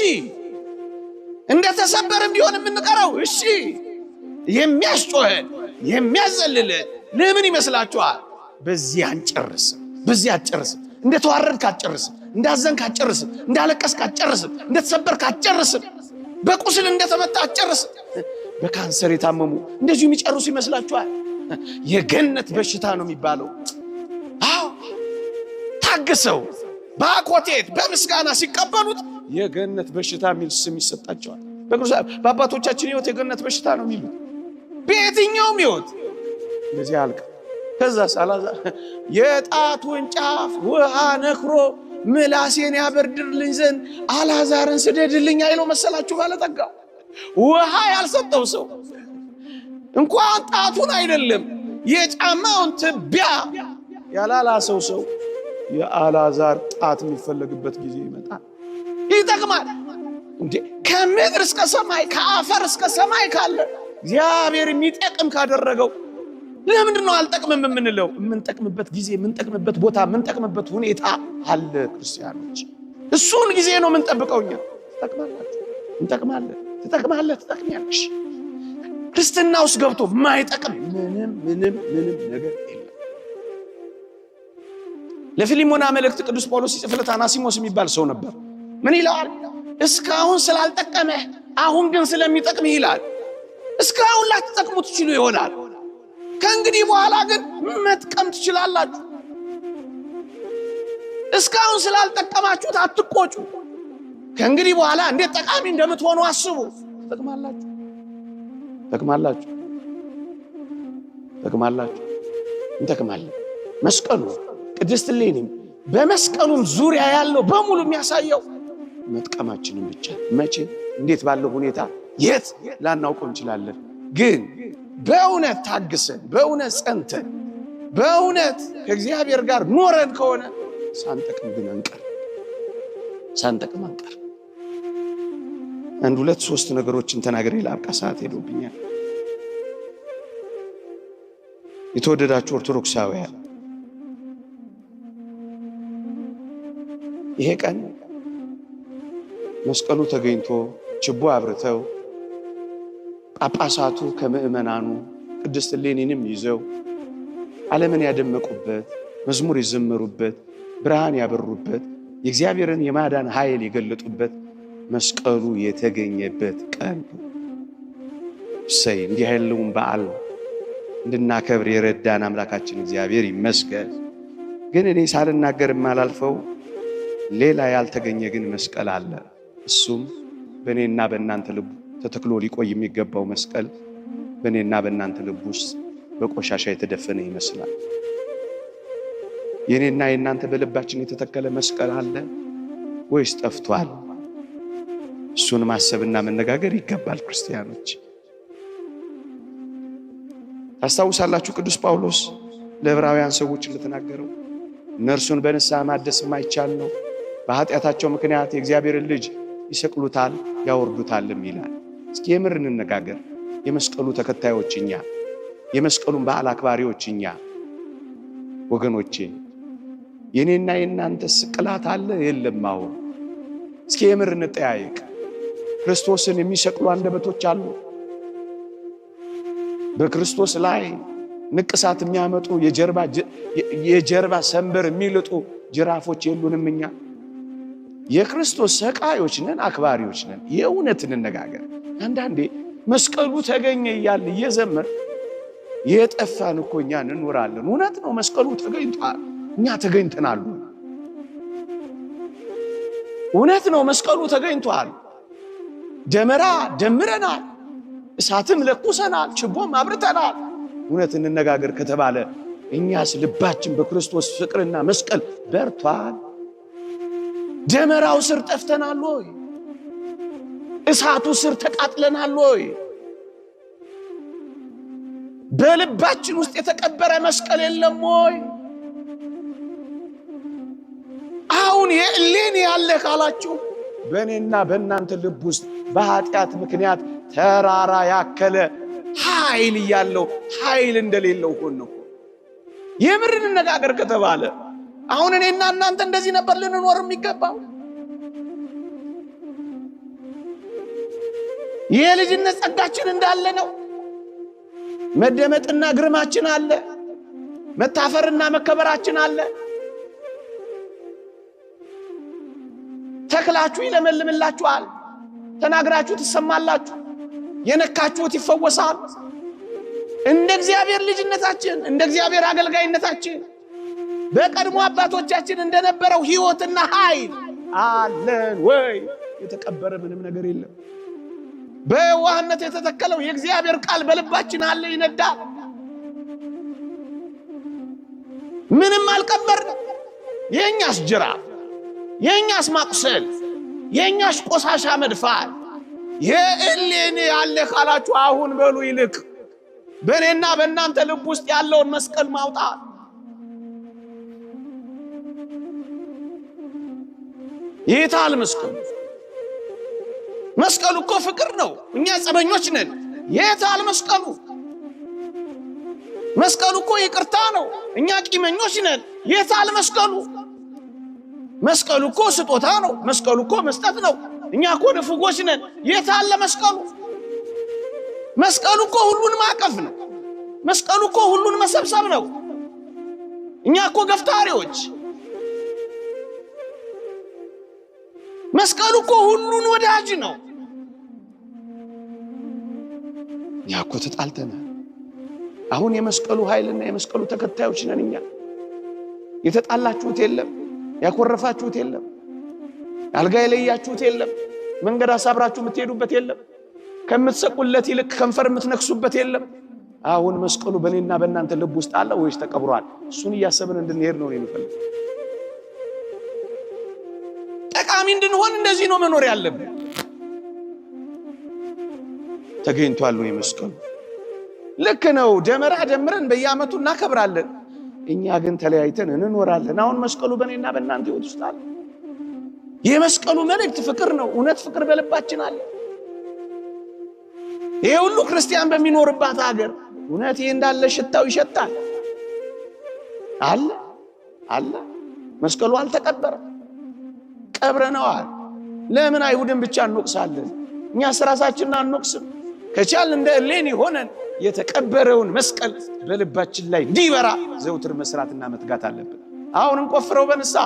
እንደተሰበርን ቢሆን የምንቀረው እሺ። የሚያስጮኸን የሚያዘልልን ለምን ይመስላችኋል? በዚህ አንጨርስም፣ በዚህ አትጨርስም። እንደተዋረድክ አትጨርስም፣ እንዳዘንክ አትጨርስም፣ እንዳለቀስክ አትጨርስም፣ እንደተሰበርክ አትጨርስም፣ በቁስል እንደተመታ አትጨርስም። በካንሰር የታመሙ እንደዚሁ የሚጨርሱ ይመስላችኋል? የገነት በሽታ ነው የሚባለው። አዎ ታግሰው በአኮቴት በምስጋና ሲቀበሉት የገነት በሽታ የሚል ስም ይሰጣቸዋል። በአባቶቻችን ሕይወት የገነት በሽታ ነው የሚሉት። በየትኛውም ሕይወት እንደዚህ አልክ። ከዛ አልዓዛር የጣቱን ጫፍ ውሃ ነክሮ ምላሴን ያበርድልኝ ዘንድ አልዓዛርን ስደድልኝ አይለው መሰላችሁ? ባለጠጋው ውሃ ያልሰጠው ሰው እንኳን ጣቱን አይደለም የጫማውን ትቢያ ያላላሰው ሰው የአልዓዛር ጣት የሚፈለግበት ጊዜ ይመጣል። ይጠቅማል እንዴ? ከምድር እስከ ሰማይ ከአፈር እስከ ሰማይ ካለ እግዚአብሔር የሚጠቅም ካደረገው ለምንድን ነው አልጠቅምም የምንለው? የምንጠቅምበት ጊዜ፣ የምንጠቅምበት ቦታ፣ የምንጠቅምበት ሁኔታ አለ። ክርስቲያኖች እሱን ጊዜ ነው የምንጠብቀው። እኛ ትጠቅማላችሁ፣ እንጠቅማለን፣ ትጠቅማለህ፣ ትጠቅሚያለሽ። ክርስትና ውስጥ ገብቶ የማይጠቅም ምንም ነገር የለም። ለፊልሞና መልእክት ቅዱስ ጳውሎስ ሲጽፍለት አናሲሞስ የሚባል ሰው ነበር። ምን ይለዋል? እስካሁን ስላልጠቀመህ አሁን ግን ስለሚጠቅምህ ይላል። እስካሁን ላትጠቅሙ ትችሉ ይሆናል፣ ከእንግዲህ በኋላ ግን መጥቀም ትችላላችሁ። እስካሁን ስላልጠቀማችሁት አትቆጩ። ከእንግዲህ በኋላ እንዴት ጠቃሚ እንደምትሆኑ አስቡ። ትጠቅማላችሁ፣ ትጠቅማላችሁ፣ ትጠቅማላችሁ፣ እንጠቅማለን። መስቀሉ ቅድስት እሌኒም በመስቀሉም ዙሪያ ያለው በሙሉ የሚያሳየው መጥቀማችንን ብቻ። መቼ፣ እንዴት ባለው ሁኔታ፣ የት ላናውቀው እንችላለን። ግን በእውነት ታግሰን፣ በእውነት ጸንተን፣ በእውነት ከእግዚአብሔር ጋር ኖረን ከሆነ ሳንጠቅም ግን አንቀር፣ ሳንጠቅም አንቀር። አንድ ሁለት ሶስት ነገሮችን ተናግሬ ላብቃ፣ ሰዓት ሄዶብኛል። የተወደዳችሁ ኦርቶዶክሳውያን ይሄ ቀን መስቀሉ ተገኝቶ ችቦ አብርተው ጳጳሳቱ ከምእመናኑ ቅድስት እሌኒንም ይዘው ዓለምን ያደመቁበት፣ መዝሙር የዘመሩበት፣ ብርሃን ያበሩበት፣ የእግዚአብሔርን የማዳን ኃይል የገለጡበት መስቀሉ የተገኘበት ቀን ነው። እሰይ! እንዲህ ያለውን በዓል እንድናከብር የረዳን አምላካችን እግዚአብሔር ይመስገን። ግን እኔ ሳልናገር የማላልፈው ሌላ ያልተገኘ ግን መስቀል አለ። እሱም በእኔና በእናንተ ልብ ተተክሎ ሊቆይ የሚገባው መስቀል በእኔና በእናንተ ልብ ውስጥ በቆሻሻ የተደፈነ ይመስላል። የእኔና የእናንተ በልባችን የተተከለ መስቀል አለ ወይስ ጠፍቷል? እሱን ማሰብና መነጋገር ይገባል። ክርስቲያኖች ታስታውሳላችሁ ቅዱስ ጳውሎስ ለዕብራውያን ሰዎች እንደተናገረው እነርሱን በንስሐ ማደስ የማይቻል ነው፣ በኃጢአታቸው ምክንያት የእግዚአብሔርን ልጅ ይሰቅሉታል ያወርዱታልም ይላል። እስኪ የምር እንነጋገር። የመስቀሉ ተከታዮች እኛ፣ የመስቀሉን በዓል አክባሪዎች እኛ ወገኖቼ፣ የኔና የእናንተ ስቅላት አለ የለም? አሁን እስኪ የምር እንጠያየቅ። ክርስቶስን የሚሰቅሉ አንደበቶች አሉ። በክርስቶስ ላይ ንቅሳት የሚያመጡ የጀርባ ሰንበር የሚልጡ ጅራፎች የሉንም እኛ? የክርስቶስ ሰቃዮች ነን፣ አክባሪዎች ነን። የእውነት እንነጋገር። አንዳንዴ መስቀሉ ተገኘ እያል እየዘመር የጠፋን እኮ እኛ እንኖራለን። እውነት ነው፣ መስቀሉ ተገኝቷል፣ እኛ ተገኝተናል። እውነት ነው፣ መስቀሉ ተገኝቷል። ደመራ ደምረናል፣ እሳትም ለኩሰናል፣ ችቦም አብርተናል። እውነት እንነጋገር ከተባለ እኛስ ልባችን በክርስቶስ ፍቅርና መስቀል በርቷል? ደመራው ስር ጠፍተናል ወይ? እሳቱ ስር ተቃጥለናል ወይ? በልባችን ውስጥ የተቀበረ መስቀል የለም ወይ? አሁን የእሌኒ ያለ ካላችሁ በእኔና በእናንተ ልብ ውስጥ በኃጢአት ምክንያት ተራራ ያከለ ኃይል ያለው ኃይል እንደሌለው ሆነ። የምር እንነጋገር ከተባለ አሁን እኔና እናንተ እንደዚህ ነበር ልንኖር የሚገባው? የልጅነት ጸጋችን እንዳለ ነው። መደመጥና ግርማችን አለ። መታፈርና መከበራችን አለ። ተክላችሁ ይለመልምላችኋል። ተናግራችሁ ትሰማላችሁ። የነካችሁት ይፈወሳል። እንደ እግዚአብሔር ልጅነታችን፣ እንደ እግዚአብሔር አገልጋይነታችን በቀድሞ አባቶቻችን እንደነበረው ሕይወትና ኃይል አለን ወይ? የተቀበረ ምንም ነገር የለም። በዋህነት የተተከለው የእግዚአብሔር ቃል በልባችን አለ፣ ይነዳል። ምንም አልቀበርንም። የኛስ ጅራፍ፣ የኛስ ማቁሰል፣ የኛስ ቆሻሻ መድፋት የእሌኔ ያለ ካላችሁ አሁን በሉ ይልቅ በእኔና በእናንተ ልብ ውስጥ ያለውን መስቀል ማውጣት። ይታል መስቀሉ። መስቀሉ እኮ ፍቅር ነው። እኛ ጸበኞች ነን። የታል መስቀሉ? መስቀሉ እኮ ይቅርታ ነው። እኛ ቂመኞች ነን። የታል መስቀሉ? መስቀሉ እኮ ስጦታ ነው። መስቀሉ እኮ መስጠት ነው። እኛ እኮ ንፉጎች ነን። የታል መስቀሉ? መስቀሉ እኮ ሁሉን ማቀፍ ነው። መስቀሉ እኮ ሁሉን መሰብሰብ ነው። እኛ እኮ ገፍታሪዎች። መስቀሉ እኮ ሁሉን ወዳጅ ነው። እኛ እኮ ተጣልተናል። አሁን የመስቀሉ ኃይልና የመስቀሉ ተከታዮች ነን እኛ። የተጣላችሁት የለም፣ ያኮረፋችሁት የለም፣ አልጋ የለያችሁት የለም፣ መንገድ አሳብራችሁ የምትሄዱበት የለም፣ ከምትሰቁለት ይልቅ ከንፈር የምትነክሱበት የለም። አሁን መስቀሉ በእኔና በእናንተ ልብ ውስጥ አለ ወይስ ተቀብሯል? እሱን እያሰብን እንድንሄድ ነው የሚፈልግ። ጠቃሚ እንድንሆን እንደዚህ ነው መኖር ያለብን። ተገኝቷል ነው መስቀሉ። ልክ ነው። ደመራ ደምረን በየዓመቱ እናከብራለን። እኛ ግን ተለያይተን እንኖራለን። አሁን መስቀሉ በእኔና በእናንተ ሕይወት ውስጥ አለ። የመስቀሉ መልእክት ፍቅር ነው። እውነት ፍቅር በልባችን አለ። ይሄ ሁሉ ክርስቲያን በሚኖርባት ሀገር እውነት ይሄ እንዳለ ሽታው ይሸታል። አለ አለ። መስቀሉ አልተቀበረም፣ ቀብረነዋል። ለምን አይሁድን ብቻ እንወቅሳለን? እኛ ራሳችንን አንወቅስም? ከቻልን እንደ እሌኒ ሆነን የተቀበረውን መስቀል በልባችን ላይ እንዲበራ ዘውትር መስራትና መትጋት አለብን። አሁን እንቆፍረው በንስሐ።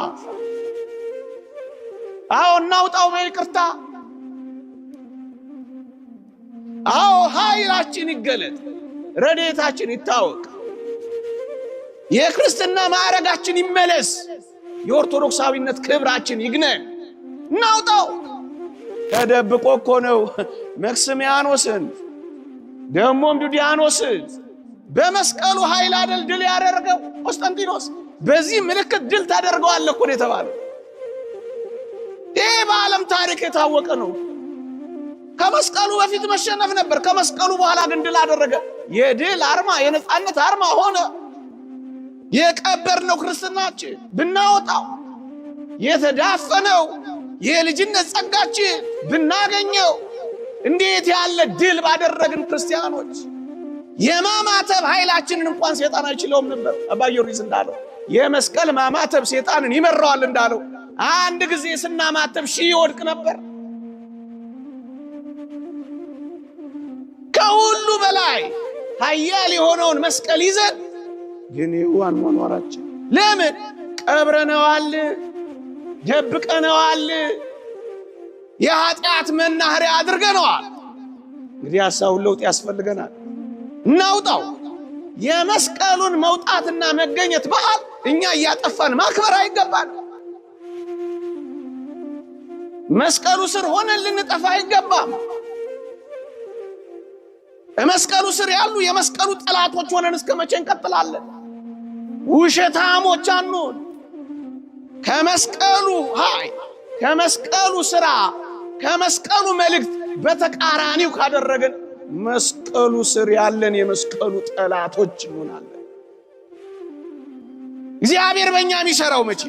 አዎ እናውጣው በይቅርታ። አዎ ኃይላችን ይገለጥ፣ ረድኤታችን ይታወቅ፣ የክርስትና ማዕረጋችን ይመለስ፣ የኦርቶዶክሳዊነት ክብራችን ይግነን። እናውጣው። ተደብቆ እኮ ነው መክስሚያኖስን ደሞም ዱዲያኖስን በመስቀሉ ኃይል አይደል ድል ያደረገው ቆስጠንጢኖስ። በዚህ ምልክት ድል ታደርገዋለህ እኮ ነው የተባለው። ይህ በዓለም ታሪክ የታወቀ ነው። ከመስቀሉ በፊት መሸነፍ ነበር። ከመስቀሉ በኋላ ግን ድል አደረገ። የድል አርማ፣ የነፃነት አርማ ሆነ። የቀበርነው ክርስትናችን ብናወጣው፣ የተዳፈነው የልጅነት ጸጋችን ብናገኘው፣ እንዴት ያለ ድል ባደረግን ክርስቲያኖች። የማማተብ ኃይላችንን እንኳን ሴጣን አይችለውም ነበር። አባ ጊዮርጊስ እንዳለው የመስቀል ማማተብ ሴጣንን ይመራዋል እንዳለው አንድ ጊዜ ስናማተብ ሺህ ይወድቅ ነበር። ከሁሉ በላይ ኃያል የሆነውን መስቀል ይዘን ግን ይዋን መኖራችን ለምን ቀብረነዋል፣ ደብቀነዋል፣ የኃጢአት መናኸሪያ አድርገነዋል። እንግዲህ ሐሳቡን ለውጥ ያስፈልገናል። እናውጣው። የመስቀሉን መውጣትና መገኘት በዓል እኛ እያጠፋን ማክበር አይገባን። መስቀሉ ስር ሆነን ልንጠፋ አይገባም። መስቀሉ ስር ያሉ የመስቀሉ ጠላቶች ሆነን እስከ መቼ እንቀጥላለን? ውሸታሞች አንሁን። ከመስቀሉ ኃይል፣ ከመስቀሉ ሥራ፣ ከመስቀሉ መልእክት በተቃራኒው ካደረግን መስቀሉ ስር ያለን የመስቀሉ ጠላቶች እንሆናለን። እግዚአብሔር በእኛ የሚሰራው መቼ?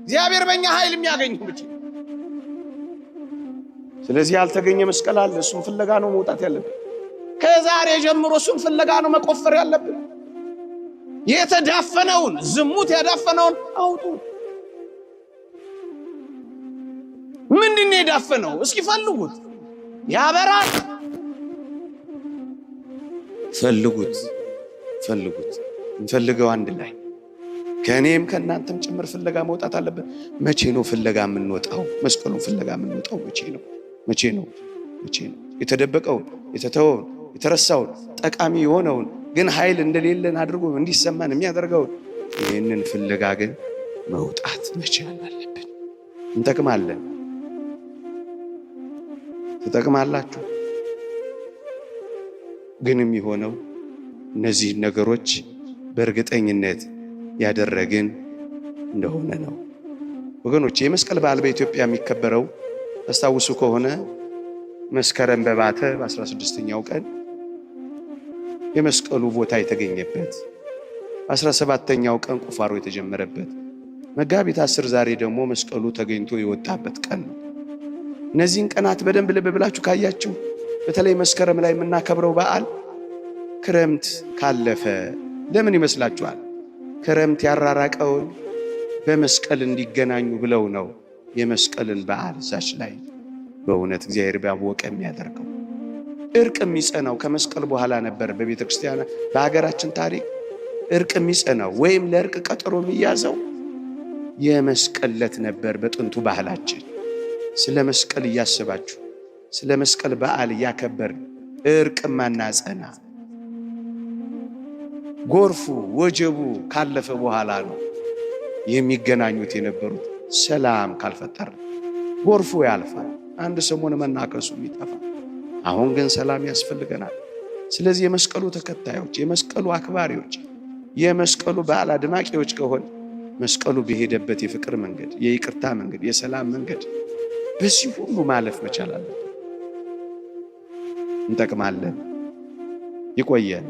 እግዚአብሔር በእኛ ኃይል የሚያገኘው መቼ? ስለዚህ ያልተገኘ መስቀል አለ። እሱም ፍለጋ ነው መውጣት ያለብን። ከዛሬ ጀምሮ እሱን ፍለጋ ነው መቆፈር ያለብን። የተዳፈነውን ዝሙት ያዳፈነውን አውጡ። ምንድነው የዳፈነው? እስኪ ፈልጉት፣ ያበራል። ፈልጉት እንፈልገው አንድ ላይ ከእኔም ከእናንተም ጭምር ፍለጋ መውጣት አለብን። መቼ ነው ፍለጋ የምንወጣው? መስቀሉን ፍለጋ የምንወጣው መቼ ነው? የተደበቀውን፣ የተተወውን፣ የተረሳውን፣ ጠቃሚ የሆነውን ግን ኃይል እንደሌለን አድርጎ እንዲሰማን የሚያደርገውን ይህንን ፍለጋ ግን መውጣት መቻል አለብን። እንጠቅማለን። ትጠቅማላችሁ። ግን የሚሆነው እነዚህ ነገሮች በእርግጠኝነት ያደረግን እንደሆነ ነው። ወገኖች የመስቀል በዓል በኢትዮጵያ የሚከበረው ታስታውሱ ከሆነ መስከረም በባተ በ16ኛው ቀን የመስቀሉ ቦታ የተገኘበት፣ 17ኛው ቀን ቁፋሮ የተጀመረበት፣ መጋቢት 10 ዛሬ ደግሞ መስቀሉ ተገኝቶ የወጣበት ቀን ነው። እነዚህን ቀናት በደንብ ልብ ብላችሁ ካያችሁ በተለይ መስከረም ላይ የምናከብረው በዓል ክረምት ካለፈ ለምን ይመስላችኋል? ክረምት ያራራቀውን በመስቀል እንዲገናኙ ብለው ነው የመስቀልን በዓል እዛች ላይ በእውነት እግዚአብሔር ባወቀ የሚያደርገው። እርቅ የሚጸናው ከመስቀል በኋላ ነበር። በቤተ ክርስቲያን በሀገራችን ታሪክ እርቅ የሚጸናው ወይም ለእርቅ ቀጠሮ የሚያዘው የመስቀል ዕለት ነበር። በጥንቱ ባህላችን ስለ መስቀል እያሰባችሁ ስለ መስቀል በዓል እያከበር እርቅ ማናጸና ጎርፉ ወጀቡ ካለፈ በኋላ ነው የሚገናኙት የነበሩት። ሰላም ካልፈጠር ጎርፉ ያልፋል፣ አንድ ሰሞን መናከሱ ይጠፋ። አሁን ግን ሰላም ያስፈልገናል። ስለዚህ የመስቀሉ ተከታዮች፣ የመስቀሉ አክባሪዎች፣ የመስቀሉ በዓል አድማቂዎች ከሆነ መስቀሉ በሄደበት የፍቅር መንገድ፣ የይቅርታ መንገድ፣ የሰላም መንገድ በዚህ ሁሉ ማለፍ መቻል አለብን። እንጠቅማለን። ይቆየን።